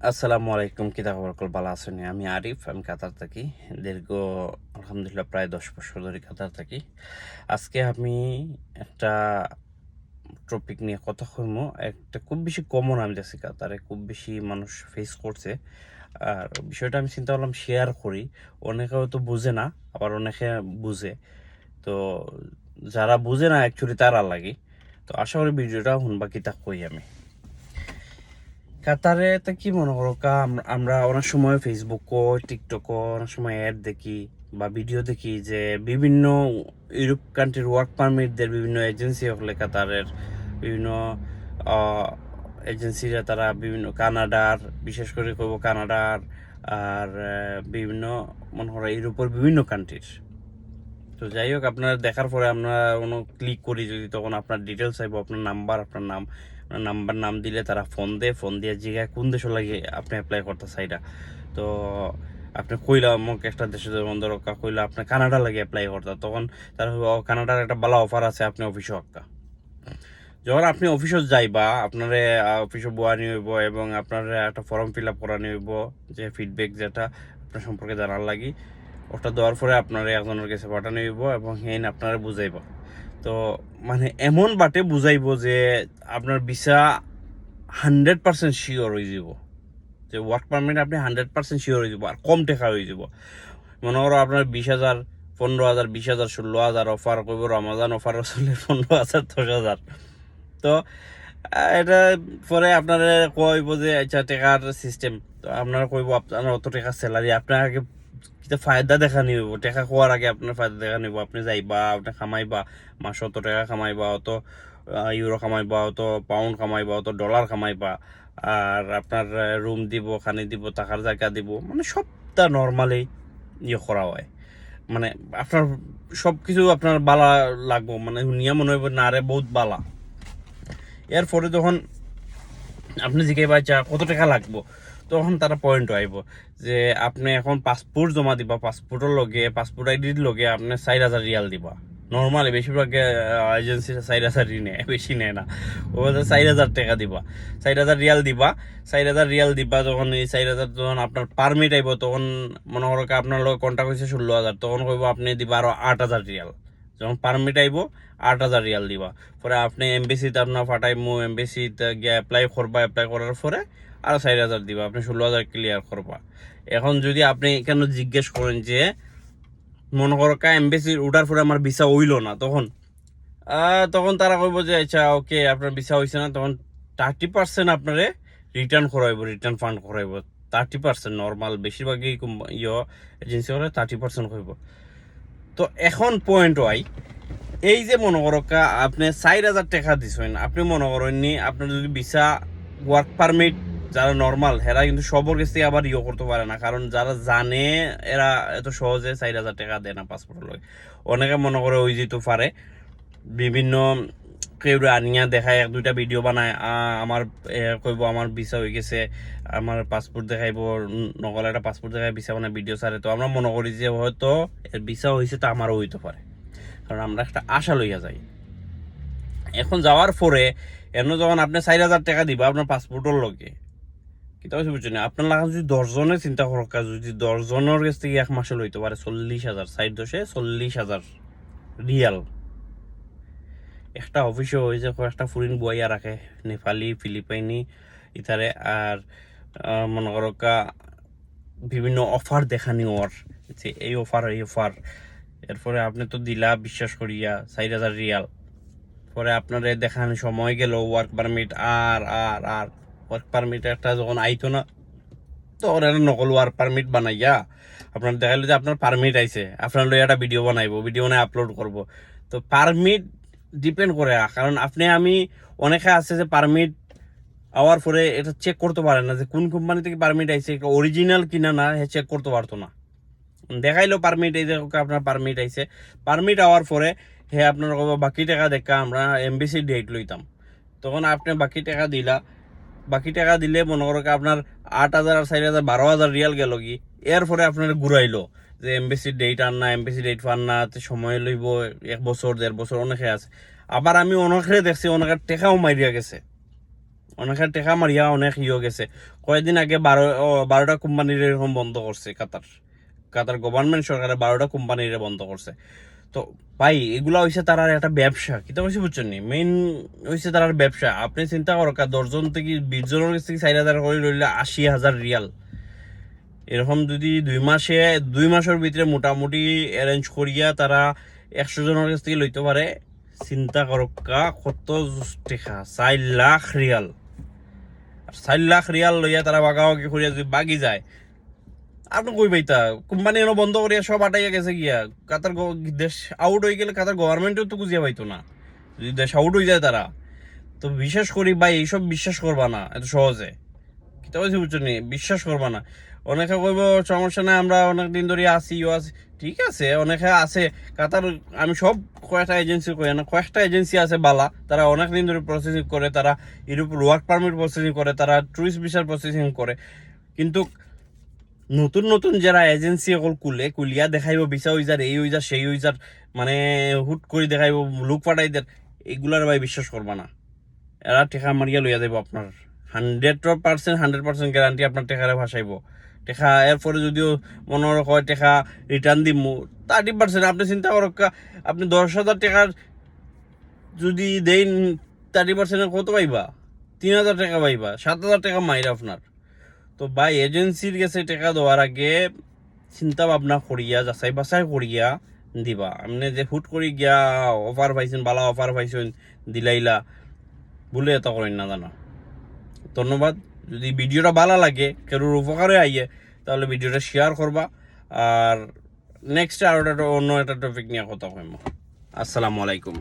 আসসালামু আলাইকুম, কি খবর? ভালো আছেন? আমি আরিফ, আমি কাতার থাকি। দীর্ঘ আলহামদুলিল্লাহ প্রায় 10 বছর ধরে কাতার থাকি। আজকে আমি একটা টপিক নিয়ে কথা কইমু। একটা খুব বেশি কমন আমি দেখছি কাতারে, খুব বেশি মানুষ ফেস করছে। আর বিষয়টা আমি চিন্তা করলাম শেয়ার করি। অনেকে হয়তো বুঝে না, আবার অনেকে বুঝে। তো যারা বুঝে না অ্যাকচুয়ালি তারা লাগে। তো আশা করি ভিডিওটা শুনবা কিতা কই আমি। কাতারে তো কি মনে করো আমরা অনেক সময় ফেসবুকও টিকটকও অনেক সময় অ্যাড দেখি বা ভিডিও দেখি যে বিভিন্ন ইউরোপ কান্ট্রির ওয়ার্ক পারমিটদের বিভিন্ন এজেন্সি হলে কাতারের বিভিন্ন এজেন্সিরা তারা বিভিন্ন কানাডার, বিশেষ করে কইব কানাডার, আর বিভিন্ন মনে করো ইউরোপের বিভিন্ন কান্ট্রির। তো যাই হোক, আপনার দেখার পরে আমরা কোনো ক্লিক করি যদি, তখন আপনার ডিটেলস চাইবো, আপনার নাম্বার, আপনার নাম দিলে তারা ফোন দিয়ে জিগায় কোন দেশে লাগে আপনি অ্যাপ্লাই করতে চাইরা। তো আপনি কইলা মোক একটা দেশে যেমন ধরো কইলা আপনি কানাডা লাগে অ্যাপ্লাই করতে, তখন তারা কানাডার একটা ভালো অফার আছে, আপনি অফিসে আঁকা। যখন আপনি অফিসে যাইবা, আপনার অফিসে বোয়া নিব এবং আপনার একটা ফর্ম ফিল আপ করা নিব, যে ফিডব্যাক যেটা আপনার সম্পর্কে জানার লাগি, ওটা দেওয়ার পরে আপনার একজনের কাছে পাঠানো হইব এবং হেন আপনারা বুঝাইব। তো মানে এমন বাটে বুঝাইব যে আপনার ভিসা 100% শিওর হয়ে যাব, যে ওয়ার্ক পারমিট আপনি 100% শিওর হয়ে যাব, আর কম টাকা হয়ে যাব। মনে করো আপনার 20,000, 15,000, 20,000, 16,000 অফার করবো, রমাজান অফার চলে 15,000, 10,000। তো এটা পরে আপনারা কইব যে আচ্ছা টাকার সিস্টেম, তো আপনারা কইব আপনার অত টাকা স্যালারি, আপনার আগে কিতা ফায়দা দেখা নিব, টাকা খোয়ার আগে আপনার ফায়দা দেখা নিব। আপনি যাইবা, আপনি খামাইবা, মাসে অত টাকা খামাইবা, অত ইউরো খামাইবা, অত পাউন্ড খামাইবা, অত ডলার খামাইবা, আর আপনার রুম দিব, খানি দিব, টাকার জায়গা দিব, মানে সবটা নর্মালি ইয়ে করা হয়। মানে আপনার সব কিছু আপনার বালা লাগবো, মানে নিয়ে মনে হইব না রে বহুত বালা। এরপরে যখন আপনি জিজ্ঞাসা আচ্ছা কত টাকা লাগবো, তখন তারা পয়েন্ট আইব যে আপনি এখন পাসপোর্ট জমা দিবা, পাসপোর্ট আইডির লগে আপনি 4,000 রিয়াল দিবা। নর্মালি বেশিরভাগ এজেন্সিরা 4,000 নেয়, বেশি নেয় না। ও 4,000 টাকা দিবা, 4,000 রিয়াল দিবা। 4,000 রিয়াল দিবা, যখন এই 4,000 যখন আপনার পারমিট আইব, তখন মনে করো আপনার লোক কন্ট্যাক্ট হয়েছে 16,000, তখন কইব আপনি দিবা আরো 8,000 রিয়াল। যখন পারমিট আইব 8,000 রিয়াল দিবা। পরে আপনি এমবেসিতে আপনার ফাটাইমু, এমবেসিতে গিয়ে অ্যাপ্লাই করবা, অ্যাপ্লাই করার পরে আরো 4,000 দিবা, আপনি 16,000 ক্লিয়ার করবা। এখন যদি আপনি কেন জিজ্ঞেস করেন যে মনে করো এমবেসি উঠার পরে আমার ভিসা হইল না, তখন তারা কইব যে আচ্ছা ওকে আপনার ভিসা হইছে না, তখন 30% আপনারে রিটার্ন করাইব, রিটার্ন ফান্ড করাইব। 30% নর্মাল, বেশিরভাগই এজেন্সি করে 30% হইব। তো এখন পয়েন্ট হয়, এই যে মনে করো আপনি 4,000 টাকা দিচ্ছেন, আপনি মনে করেন নি আপনার যদি ভিসা ওয়ার্ক পারমিট যারা নর্মাল, এরা কিন্তু সবর কাছ থেকে আবার করতে পারে না, কারণ যারা জানে এরা এত সহজে 4,000 টাকা দেয় না পাসপোর্ট লয়। অনেকে মনে করে ওই যেতে পারে বিভিন্ন কেউ আনিয়া দেখায়, 1-2টা ভিডিও বানায়, আমার কইব আমার ভিসা হয়ে গেছে, আমার পাসপোর্ট দেখাইব, নকল একটা পাসপোর্ট দেখায় ভিসা বানায় ভিডিও ছাড়ে। তো আমরা মনে করি যে হয়তো এর ভিসা হয়েছে, তো আমারও হইতে পারে, কারণ আমরা একটা আশা লইয়া যাই। এখন যাওয়ার পরে যখন আপনি 4,000 টাকা দিবা আপনার পাসপোর্টের লগে, কিন্তু বুঝছেন না, আপনার লাগা যদি 10 জনের চিন্তা করো, যদি 10 জনের কাছ থেকে 1 মাসে লইতে পারে 40,000, 40,000 রিয়াল। একটা অফিসে হয়ে যায় একটা ফুরিন বইয়া রাখে, নেপালি, ফিলিপাইনি ইতারে, আর মনে করো বিভিন্ন অফার দেখানি ওর, যে এই অফার এই অফার। এরপরে আপনি তো দিলা বিশ্বাস করিয়া 4,000 রিয়াল, পরে আপনার দেখানো সময় গেল ওয়ার্ক পারমিট, আর ওয়ার্ক পারমিট একটা যখন আইতো না, তো ওরা নকল ওয়ার্ক পারমিট বানাইয়া আপনার দেখাইলো যে আপনার পারমিট আইছে, আপনার লই একটা ভিডিও বানাইবো, ভিডিও বানাই আপলোড করব। তো পারমিট ডিপেন্ড করে, কারণ আমি অনেকে আছে যে পারমিট আওয়ার পরে এটা চেক করতে পারে না যে কোন কোম্পানি থেকে পারমিট আইছে, অরিজিনাল কিনা না, চেক করতে পারতো না। দেখাইলো পারমিট, এই যে আপনার পারমিট আইছে, পারমিট আওয়ার পরে আপনার বাকি টাকা দেখা আমরা এমবেসি ডেট লইতাম, তখন আপনি বাকি টাকা দিলে মনে করো আপনার 8,000 আর 4,000 12,000 রিয়াল গেল কি। এরপরে আপনার ঘুরাইলো যে এমবেসি ডেট আন না, এমবেসি ডেট পান না, সময় লইব 1 বছর 1.5 বছর, অনেকে আছে। আবার আমি অনেকে দেখছি অনেকের টেকাও মারিয়া গেছে, অনেকের টেকা মারিয়া অনেক ইয়ে গেছে। কয়েকদিন আগে 12টা কোম্পানির এরকম বন্ধ করছে কাতার গভর্নমেন্ট সরকারে 12টা কোম্পানির বন্ধ করছে। তো ভাই এগুলা হয়েছে তার একটা ব্যবসা, কিতা হয়েছে বুঝছেন নি, মেইন হয়েছে তার ব্যবসা। আপনি চিন্তা করো 10 জন থেকে 20 জনের কাছ থেকে 4,000 করে লইলে 80,000 রিয়াল। এরকম যদি 2 মাসের ভিতরে মোটামুটি অ্যারেঞ্জ করিয়া তারা 100 জনের কাছ থেকে লইতে পারে, চিন্তা করো কত টাকা, 4 লাখ রিয়াল। আর 4 লাখ রিয়াল লইয়া তারা বাগাবাগি করিয়া যদি বাগি যায়, আপনি কই পাইতা? কোম্পানি এনে বন্ধ করিয়া সব আটাইয়া গেছে গিয়া। দেশ আউট হয়ে গেলে কাতার গভর্নমেন্টও তো খুঁজিয়া পাইতো না, যদি দেশ আউট হয়ে যায় তারা। তো বিশেষ করি ভাই এইসব বিশ্বাস করবা না এত সহজে, কিতা বলছি বুঝছো নি, বিশ্বাস করবা না। অনেকে কইব সমস্যা নাই, আমরা অনেক দিন ধরে আসি ঠিক আছে, অনেকে আছে কাতার। আমি সব কয়েকটা এজেন্সি কই না, কয়েকটা এজেন্সি আছে বালা, তারা অনেক দিন ধরে প্রসেসিং করে, তারা ইউরোপ ওয়ার্ক পারমিট প্রসেসিং করে, তারা টুরিস্ট ভিসার প্রসেসিং করে। কিন্তু নতুন নতুন যারা এজেন্সি অকল কুলিয়া দেখাইব ভিসা উইজার, এই উইজার সেই উইজার, মানে হুট করে দেখাইব, লোক পাঠাই দেয়, এগুলার ভাই বিশ্বাস করবা না। এরা টেকা মারিয়া লইয়া যাইব আপনার, 100% গ্যারান্টি আপনার টেকারে ভাসাইব। টেকা এরপরে যদিও মনে হয় টেকা রিটার্ন দিব 30%, আপনি চিন্তা করো আপনি 10,000 টাকার যদি দেন 30% কত পাইবা? 3,000 টাকা পাইবা, 7,000 টাকা মাইর আপনার। তো ভাই এজেন্সির কাছে টাকা দেওয়ার আগে চিন্তা ভাবনা করিয়া যাচাই বাছাই করিয়া দিবা। আপনি যে হুট করি গিয়া অফার পাইছেন, বালা অফার পাইছেন, দিলাইলা বলে এত করেন না জানো। ধন্যবাদ। যদি ভিডিওটা ভালো লাগে, কারোর উপকারে আইয়ে, তাহলে ভিডিওটা শেয়ার করবা। আর নেক্সট আর অন্য একটা টপিক নিয়ে কথা কইম। আসসালামু আলাইকুম।